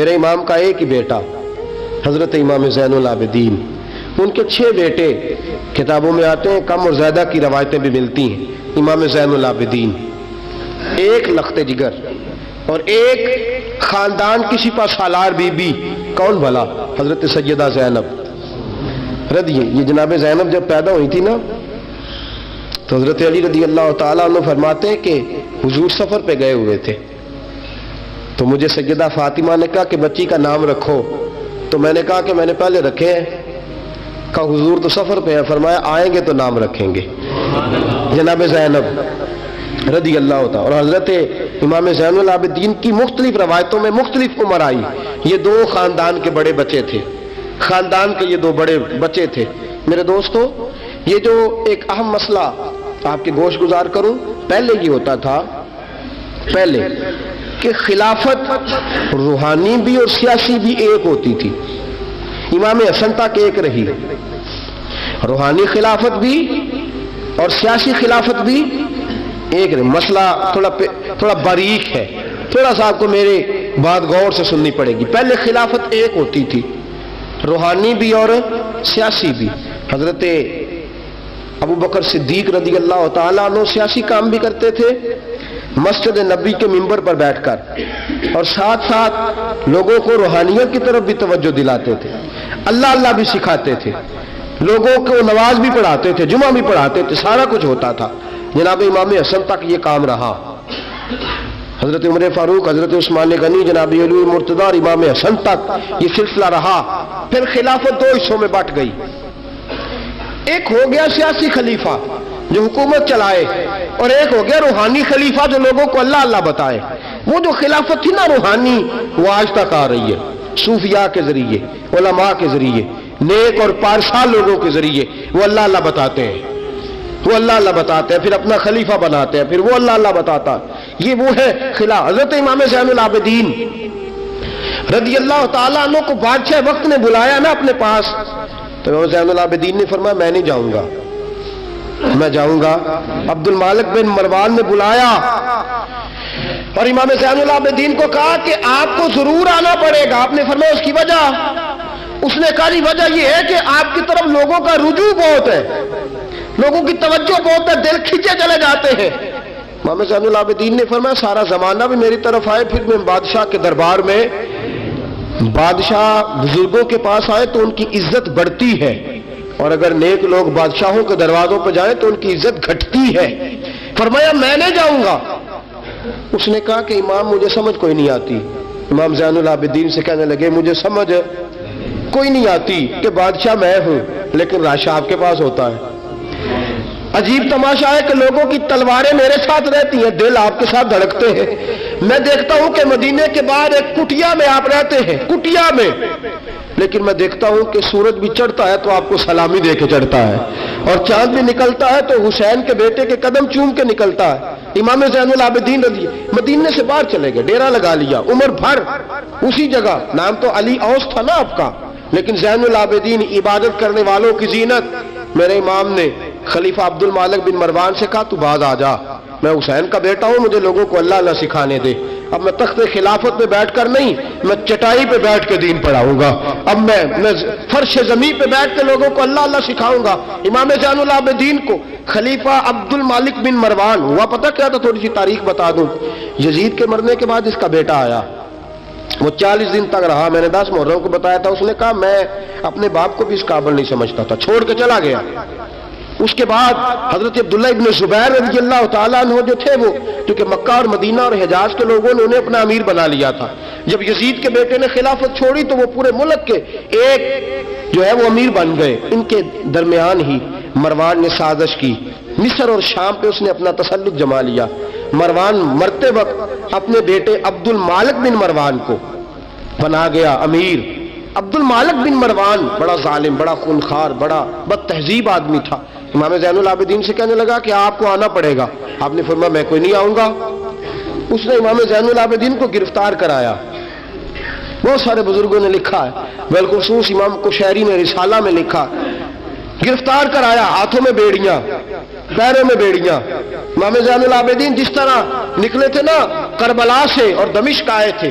میرے امام کا ایک ہی بیٹا حضرت امام زین العابدین، ان کے 6 بیٹے کتابوں میں آتے ہیں، کم اور زیادہ کی روایتیں بھی ملتی ہیں۔ امام زین العابدین ایک لخت جگر اور ایک خاندان کی سپہ سالار بی بی، کون بھلا؟ حضرت سیدہ زینب یہ جناب زینب جب پیدا ہوئی تھی نا تو حضرت علی رضی اللہ تعالیٰ عنہ فرماتے ہیں کہ حضور سفر پہ گئے ہوئے تھے، تو مجھے سیدہ فاطمہ نے کہا کہ بچی کا نام رکھو، تو میں نے کہا کہ میں نے پہلے رکھے ہیں، کہا حضور تو سفر پہ ہیں، فرمایا آئیں گے تو نام رکھیں گے۔ جناب زینب رضی اللہ تعالیٰ اور حضرت امام زین العابدین کی مختلف روایتوں میں مختلف عمر آئی، یہ 2 خاندان کے بڑے بچے تھے، خاندان کے یہ 2 بڑے بچے تھے۔ میرے دوستو، یہ جو ایک اہم مسئلہ آپ کے گوش گزار کروں، پہلے یہ ہوتا تھا پہلے کہ خلافت روحانی بھی اور سیاسی بھی ایک ہوتی تھی، امام حسن تک ایک رہی، روحانی خلافت بھی اور سیاسی خلافت بھی ایک رہی۔ مسئلہ تھوڑا باریک ہے، تھوڑا سا آپ کو میرے بات غور سے سننی پڑے گی۔ پہلے خلافت ایک ہوتی تھی، روحانی بھی اور سیاسی بھی۔ حضرت ابو بکر صدیق رضی اللہ تعالیٰ عنہ سیاسی کام بھی کرتے تھے مسجد نبی کے منبر پر بیٹھ کر، اور ساتھ ساتھ لوگوں کو روحانیت کی طرف بھی توجہ دلاتے تھے، اللہ اللہ بھی سکھاتے تھے، لوگوں کو نماز بھی پڑھاتے تھے، جمعہ بھی پڑھاتے تھے، سارا کچھ ہوتا تھا۔ جناب امام حسن تک یہ کام رہا، حضرت عمر فاروق، حضرت عثمان غنی، جناب علی مرتضیٰ اور امام حسن تک یہ سلسلہ رہا۔ پھر خلافت 2 حصوں میں بٹ گئی، ایک ہو گیا سیاسی خلیفہ جو حکومت چلائے، اور ایک ہو گیا روحانی خلیفہ جو لوگوں کو اللہ اللہ بتائے۔ وہ جو خلافت تھی نا روحانی، وہ آج تک آ رہی ہے، صوفیاء کے ذریعے، علماء کے ذریعے، نیک اور پارسال لوگوں کے ذریعے وہ اللہ اللہ بتاتے ہیں، وہ اللہ اللہ بتاتے ہیں، پھر اپنا خلیفہ بناتے ہیں، پھر وہ اللہ اللہ بتاتا۔ یہ وہ ہے خلاف۔ حضرت امام زین العابدین رضی اللہ تعالیٰ عنہ کو بادشاہ وقت نے بلایا نا اپنے پاس، تو امام زین العابدین نے فرمایا میں نہیں جاؤں گا، میں جاؤں گا۔ عبد المالک بن مروان نے بلایا اور امام زین العابدین کو کہا کہ آپ کو ضرور آنا پڑے گا۔ آپ نے فرمایا اس کی وجہ؟ اس نے کہا جی وجہ یہ ہے کہ آپ کی طرف لوگوں کا رجوع بہت ہے، لوگوں کی توجہ بہت ہے، دل کھینچے چلے جاتے ہیں۔ امام زین العابدین نے فرمایا سارا زمانہ بھی میری طرف آئے، پھر میں بادشاہ کے دربار میں، بادشاہ بزرگوں کے پاس آئے تو ان کی عزت بڑھتی ہے، اور اگر نیک لوگ بادشاہوں کے دروازوں پہ جائیں تو ان کی عزت گھٹتی ہے۔ فرمایا میں نہیں جاؤں گا۔ اس نے کہا کہ امام مجھے سمجھ کوئی نہیں آتی۔ امام زین العابدین سے کہنے لگے مجھے سمجھ کوئی نہیں آتی کہ بادشاہ میں ہوں لیکن راشا آپ کے پاس ہوتا ہے۔ عجیب تماشا ہے کہ لوگوں کی تلواریں میرے ساتھ رہتی ہیں، دل آپ کے ساتھ دھڑکتے ہیں۔ میں دیکھتا ہوں کہ مدینے کے بعد ایک کٹیا میں آپ رہتے ہیں، کٹیا میں، لیکن میں دیکھتا ہوں کہ سورج بھی چڑھتا ہے تو آپ کو سلامی دے کے چڑھتا ہے، اور چاند بھی نکلتا ہے تو حسین کے بیٹے کے قدم چوم کے نکلتا ہے۔ امام زین العابدین رضی مدینے سے باہر چلے گئے، ڈیرا لگا لیا، عمر بھر اسی جگہ، نام تو علی اوس تھا نا آپ کا، لیکن زین العابدین عبادت کرنے والوں کی زینت۔ میرے امام نے خلیفہ عبد المالک بن مروان سے کہا تو باز آ جا، میں حسین کا بیٹا ہوں، مجھے لوگوں کو اللہ اللہ سکھانے دے۔ اب میں تخت خلافت پہ بیٹھ کر نہیں، میں چٹائی پہ بیٹھ کے دین پڑھاؤں گا، اب میں فرش زمین پہ بیٹھ کے لوگوں کو اللہ اللہ سکھاؤں گا۔ امام زین العابدین کو خلیفہ عبد المالک بن مروان ہوا پتہ کیا تھا؟ تھوڑی سی تاریخ بتا دوں۔ یزید کے مرنے کے بعد اس کا بیٹا آیا، وہ 40 دن تک رہا، میں نے 10 محرم کو بتایا تھا۔ اس نے کہا میں اپنے باپ کو بھی اس قابل نہیں سمجھتا تھا، چھوڑ کے چلا گیا۔ اس کے بعد حضرت عبداللہ ابن زبیر رضی اللہ تعالیٰ عنہ جو تھے، وہ کیونکہ مکہ اور مدینہ اور حجاز کے لوگوں نے انہیں اپنا امیر بنا لیا تھا، جب یزید کے بیٹے نے خلافت چھوڑی تو وہ پورے ملک کے ایک جو ہے وہ امیر بن گئے۔ ان کے درمیان ہی مروان نے سازش کی، مصر اور شام پہ اس نے اپنا تسلط جما لیا۔ مروان مرتے وقت اپنے بیٹے عبد المالک بن مروان کو بنا گیا امیر۔ عبد المالک بن مروان بڑا ظالم، بڑا خونخوار، بڑا بد تہذیب آدمی تھا۔ امام زین العابدین سے کہنے لگا کہ آپ کو آنا پڑے گا۔ آپ نے فرمایا میں کوئی نہیں آؤں گا۔ اس نے امام زین العابدین کو گرفتار کرایا، بہت سارے بزرگوں نے لکھا ہے، بالخصوص امام کشیری نے رسالہ میں لکھا، گرفتار کرایا، ہاتھوں میں بیڑیاں، پیروں میں بیڑیاں۔ امام زین العابدین جس طرح نکلے تھے نا کربلا سے اور دمشق آئے تھے،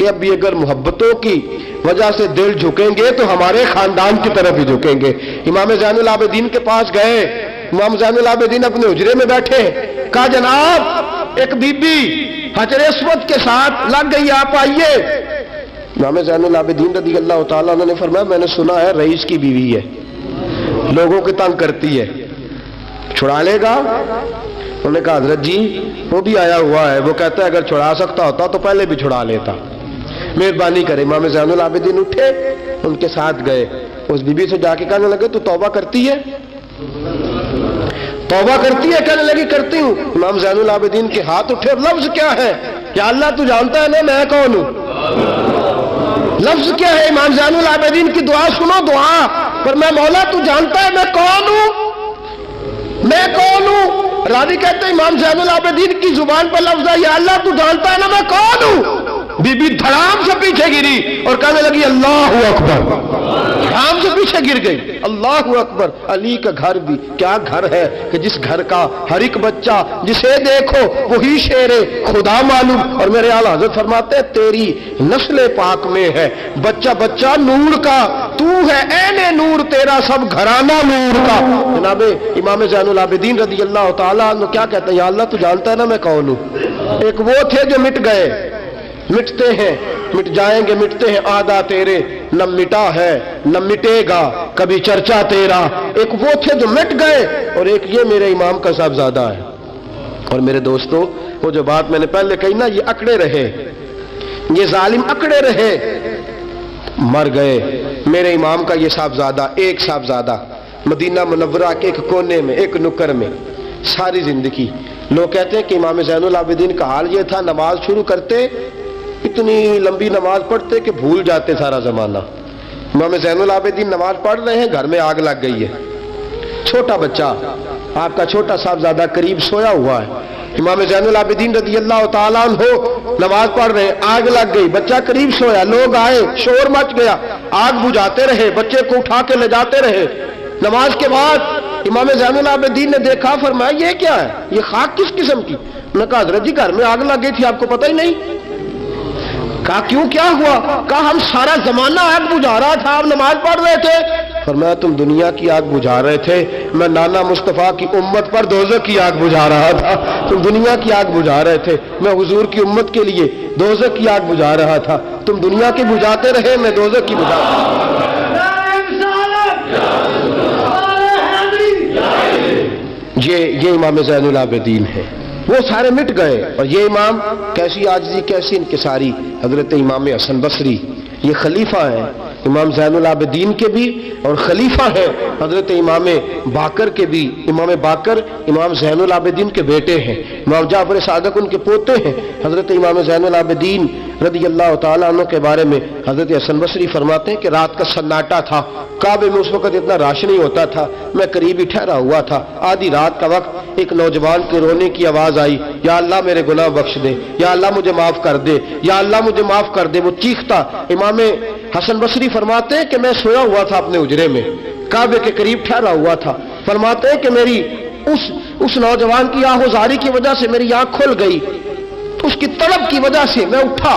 کہ اب بھی اگر محبتوں کی وجہ سے دل جھکیں گے تو ہمارے خاندان کی طرف ہی جھکیں گے۔ امام زین العابدین کے پاس گئے، امام زین العابدین اپنے حجرے میں بیٹھے، کہا جناب ایک بی بی حجر اسود کے ساتھ لگ گئی، آپ آئیے۔ امام زین العابدین رضی اللہ تعالیٰ عنہ نے فرمایا میں نے سنا ہے رئیس کی بیوی ہے، لوگوں کی تنگ کرتی ہے، چھڑا لے گا؟ انہوں نے کہا حضرت جی وہ بھی آیا ہوا ہے، وہ کہتا ہے اگر چھڑا سکتا ہوتا تو پہلے بھی چھڑا لیتا، مہربانی کرے۔ امام زین العابدین اٹھے، ان کے ساتھ گئے، اس بی بی سے جا کے کہنے لگے تو توبہ کرتی ہے؟ توبہ کرتی ہے؟ کہنے لگی کرتی ہوں۔ امام زین العابدین کے ہاتھ اٹھے، اور لفظ کیا ہے؟ یا اللہ تو جانتا ہے نا میں کون ہوں۔ لفظ کیا ہے؟ امام زین العابدین کی دعا سنو، دعا پر میں مولا تو جانتا ہے میں کون ہوں، میں کون ہوں۔ راوی کہتے ہیں امام زین العابدین کی زبان پر لفظ ہے یا اللہ تو جانتا ہے نا میں کون ہوں۔ بی بی دھڑام سے پیچھے گری اور کہنے لگی اللہ اکبر، دھڑام سے پیچھے گر گئی، اللہ اکبر۔ علی کا گھر بھی کیا گھر ہے کہ جس گھر کا ہر ایک بچہ جسے دیکھو وہی شیر خدا معلوم۔ اور میرے اعلیٰ حضرت فرماتے ہیں تیری نسل پاک میں ہے بچہ بچہ نور کا، تو ہے عین نور، تیرا سب گھرانہ نور کا۔ جناب امام زین العابدین رضی اللہ تعالیٰ عنہ کیا کہتے ہیں؟ یا اللہ تو جانتا ہے نا میں کون ہوں۔ ایک وہ تھے جو مٹ گئے، مٹتے ہیں، مٹ جائیں گے، مٹتے ہیں آدھا تیرے، نہ مٹا ہے نہ مٹے گا کبھی چرچا تیرا۔ ایک وہ تھے جو مٹ گئے، اور ایک یہ میرے امام کا صاحبزادہ ہے۔ اور میرے دوستو وہ جو بات میں نے پہلے کہی نا، یہ اکڑے رہے، یہ ظالم اکڑے رہے، مر گئے۔ میرے امام کا یہ صاحبزادہ، ایک صاحبزادہ مدینہ منورہ کے ایک کونے میں، ایک نکر میں ساری زندگی۔ لوگ کہتے ہیں کہ امام زین العابدین کا حال یہ تھا نماز شروع کرتے اتنی لمبی نماز پڑھتے کہ بھول جاتے سارا زمانہ۔ امام زین العابدین نماز پڑھ رہے ہیں، گھر میں آگ لگ گئی ہے، چھوٹا بچہ آپ کا چھوٹا صاحبزادہ قریب سویا ہوا ہے۔ امام زین العابدین رضی اللہ تعالیٰ عنہ نماز پڑھ رہے ہیں، آگ لگ گئی، بچہ قریب سویا، لوگ آئے، شور مچ گیا، آگ بجھاتے رہے، بچے کو اٹھا کے لے جاتے رہے۔ نماز کے بعد امام زین العابدین نے دیکھا، فرمایا یہ کیا ہے، یہ خاک کس قسم کی؟ انہوں نے کہا حضرت جی گھر میں آگ لگ گئی تھی، آپ کو پتہ ہی نہیں؟ کہا کیوں کیا ہوا؟ کہا ہم سارا زمانہ آگ بجھا رہا تھا، آپ نماز پڑھ رہے تھے۔ فرمایا تم دنیا کی آگ بجھا رہے تھے، میں نانا مصطفیٰ کی امت پر دوزخ کی آگ بجھا رہا تھا۔ تم دنیا کی آگ بجھا رہے تھے، میں حضور کی امت کے لیے دوزخ کی آگ بجھا رہا تھا۔ تم دنیا کی بجھاتے رہے، میں دوزخ کی بجھا رہا تھا۔ یہ امام زین العابدین ہے، وہ سارے مٹ گئے۔ اور یہ امام کیسی عاجزی، کیسی انکساری، حضرت امام حسن بصری، یہ خلیفہ ہیں امام زین العابدین کے بھی، اور خلیفہ ہیں حضرت امام باقر کے بھی۔ امام باقر امام زین العابدین کے بیٹے ہیں، امام جعفر صادق ان کے پوتے ہیں۔ حضرت امام زین العابدین رضی اللہ تعالیٰ عنہ کے بارے میں حضرت حسن بصری فرماتے ہیں کہ رات کا سناٹا تھا، کعبے میں اس وقت اتنا رش نہیں ہوتا تھا، میں قریب ہی ٹھہرا ہوا تھا، آدھی رات کا وقت ایک نوجوان کے رونے کی آواز آئی، یا اللہ میرے گناہ بخش دے، یا اللہ مجھے معاف کر دے، یا اللہ مجھے معاف کر دے۔ وہ چیختا۔ امام حسن بصری فرماتے ہیں کہ میں سویا ہوا تھا اپنے حجرے میں، کعبے کے قریب ٹھہرا ہوا تھا۔ فرماتے ہیں کہ میری اس نوجوان کی آہوزاری کی وجہ سے میری آنکھ کھل گئی، اس کی طلب کی وجہ سے میں اٹھا۔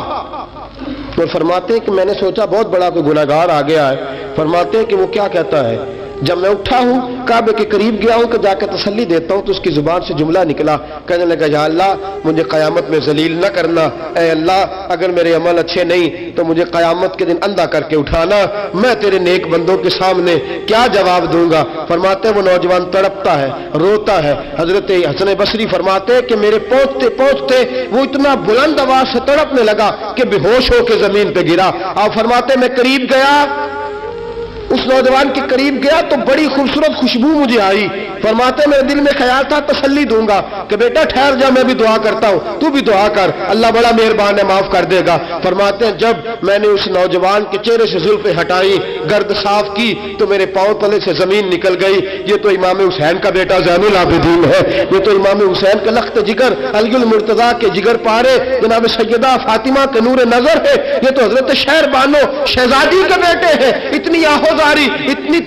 اور فرماتے ہیں کہ میں نے سوچا بہت بڑا کوئی گناہگار آ گیا ہے۔ فرماتے ہیں کہ وہ کیا کہتا ہے، جب میں اٹھا ہوں کعبے کے قریب گیا ہوں کہ جا کے تسلی دیتا ہوں تو اس کی زبان سے جملہ نکلا، کہنے لگا یا اللہ مجھے قیامت میں ذلیل نہ کرنا، اے اللہ اگر میرے عمل اچھے نہیں تو مجھے قیامت کے دن اندھا کر کے اٹھانا، میں تیرے نیک بندوں کے سامنے کیا جواب دوں گا۔ فرماتے ہیں وہ نوجوان تڑپتا ہے، روتا ہے۔ حضرت حسن بصری فرماتے ہیں کہ میرے پہنچتے پہنچتے وہ اتنا بلند آواز سے تڑپنے لگا کہ بے ہوش ہو کے زمین پہ گرا۔ آپ فرماتے ہیں میں قریب گیا، اس نوجوان کے قریب گیا تو بڑی خوبصورت خوشبو مجھے آئی۔ فرماتے میرے دل میں خیال تھا تسلی دوں گا کہ بیٹا ٹھہر جا، میں بھی دعا کرتا ہوں، تو بھی دعا کر، اللہ بڑا مہربان ہے معاف کر دے گا۔ فرماتے ہیں جب میں نے اس نوجوان کے چہرے سے زلفیں ہٹائی، گرد صاف کی تو میرے پاؤں تلے سے زمین نکل گئی۔ یہ تو امام حسین کا بیٹا زین العابدین ہے، یہ تو امام حسین کا لخت جگر، علی المرتضیٰ کے جگر پارے جناب سیدہ فاطمہ کے نور نظر ہے، یہ تو حضرت شہر بانو شہزادی کے بیٹے ہیں۔ اتنی آہوزاری، اتنی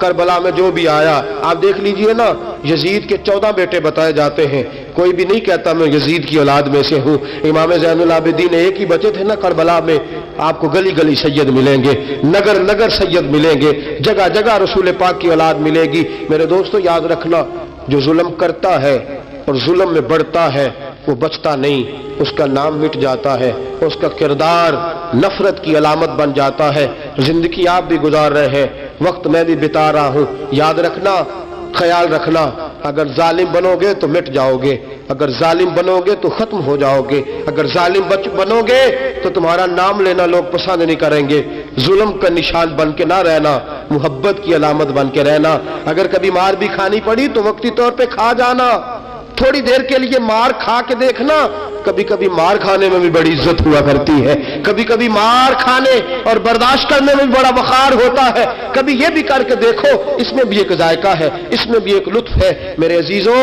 کربلا میں جو بھی آیا آپ دیکھ لیجئے نا, یزید کے 14 بیٹے بتائے جاتے ہیں, کوئی بھی نہیں کہتا میں یزید کی اولاد میں سے ہوں. امام زین العابدین ایک ہی بچے تھے نا کربلا میں. آپ کو گلی گلی سید ملیں گے, نگر نگر سید ملیں گے, جگہ جگہ رسول پاک کی اولاد ملے گی. میرے دوستو یاد رکھنا, جو ظلم کرتا ہے اور ظلم میں بڑھتا ہے وہ بچتا نہیں, اس کا نام مٹ جاتا ہے, اس کا کردار نفرت کی علامت بن جاتا ہے. زندگی آپ بھی گزار رہے ہیں, وقت میں بھی بتا رہا ہوں. یاد رکھنا, خیال رکھنا, اگر ظالم بنو گے تو مٹ جاؤ گے, اگر ظالم بنو گے تو ختم ہو جاؤ گے, اگر ظالم بنو گے تو تمہارا نام لینا لوگ پسند نہیں کریں گے. ظلم کا نشان بن کے نہ رہنا, محبت کی علامت بن کے رہنا. اگر کبھی مار بھی کھانی پڑی تو وقتی طور پہ کھا جانا, تھوڑی دیر کے لیے مار کھا کے دیکھنا. کبھی کبھی مار کھانے میں بھی بڑی عزت ہوا کرتی ہے, کبھی کبھی مار کھانے اور برداشت کرنے میں بھی بڑا وقار ہوتا ہے. کبھی یہ بھی کر کے دیکھو, اس میں بھی ایک ذائقہ ہے, اس میں بھی ایک لطف ہے. میرے عزیزوں,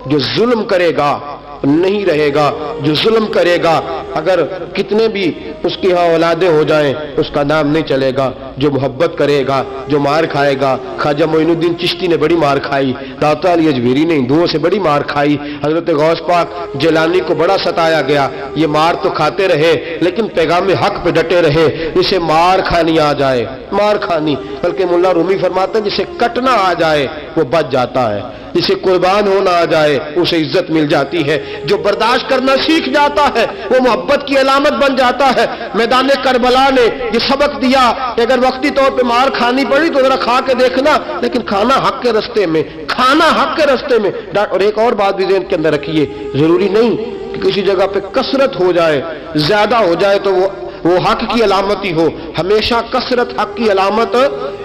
جو ظلم کرے گا نہیں رہے گا, جو ظلم کرے گا اگر کتنے بھی اس کی ہاں اولادیں ہو جائیں اس کا نام نہیں چلے گا. جو محبت کرے گا, جو مار کھائے گا, خواجہ معین الدین چشتی نے بڑی مار کھائی, داتا علی اجمیری نے ہندوؤں سے بڑی مار کھائی, حضرت غوث پاک جیلانی کو بڑا ستایا گیا. یہ مار تو کھاتے رہے لیکن پیغام حق پہ ڈٹے رہے. جسے مار کھانی آ جائے, مار کھانی, بلکہ مولا رومی فرماتے ہیں جسے کٹنا آ جائے وہ بچ جاتا ہے, جسے قربان ہونا آ جائے اسے عزت مل جاتی ہے. جو برداشت کرنا سیکھ جاتا ہے وہ محبت کی علامت بن جاتا ہے. میدان کربلا نے یہ سبق دیا کہ اگر وقتی طور پہ مار کھانی پڑی تو ذرا کھا کے دیکھنا, لیکن کھانا حق کے رستے میں, کھانا حق کے رستے میں. اور ایک اور بات بھی ذہن کے اندر رکھیے, ضروری نہیں کہ کسی جگہ پہ کثرت ہو جائے, زیادہ ہو جائے تو وہ حق کی علامت ہی ہو. ہمیشہ کثرت حق کی علامت,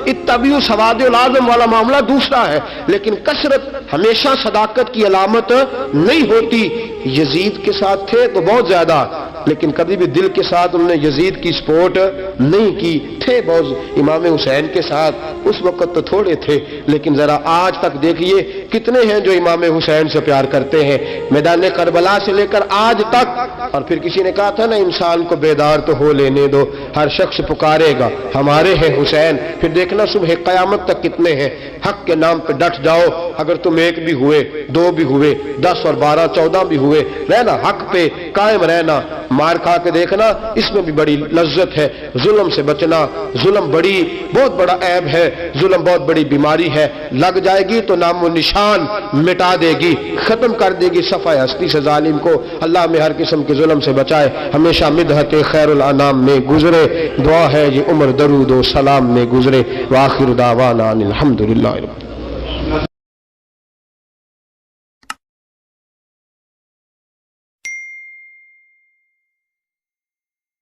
اتبعوا سواد العظم والا معاملہ دوسرا ہے, لیکن کثرت ہمیشہ صداقت کی علامت نہیں ہوتی. یزید کے ساتھ تھے تو بہت زیادہ, لیکن کبھی بھی دل کے ساتھ انہوں نے یزید کی سپورٹ نہیں کی. تھے بہت امام حسین کے ساتھ, اس وقت تو تھوڑے تھے, لیکن ذرا آج تک دیکھیے کتنے ہیں جو امام حسین سے پیار کرتے ہیں, میدان کربلا سے لے کر آج تک. اور پھر کسی نے کہا تھا نا, انسان کو بیدار تو ہو لینے دو, ہر شخص پکارے گا ہمارے ہیں حسین. پھر دیکھنا صبح قیامت تک کتنے ہیں. حق کے نام پہ ڈٹ جاؤ, اگر تم ایک بھی ہوئے, دو بھی ہوئے, 10 اور 12 14 بھی ہوئے, رہنا حق پہ قائم رہنا. مار کھا کے دیکھنا, اس میں بھی بڑی لذت ہے. ظلم سے بچنا, ظلم بہت بڑا عیب ہے, ظلم بہت بڑی بیماری ہے. لگ جائے گی تو نام و نشان مٹا دے گی, ختم کر دے گی صفحہ ہستی سے ظالم کو. اللہ میں ہر قسم کے ظلم سے بچائے, ہمیشہ مدحت خیر الانام میں گزرے. دعا ہے یہ عمر درود و سلام میں گزرے. وآخر دعوانا الحمدللہ.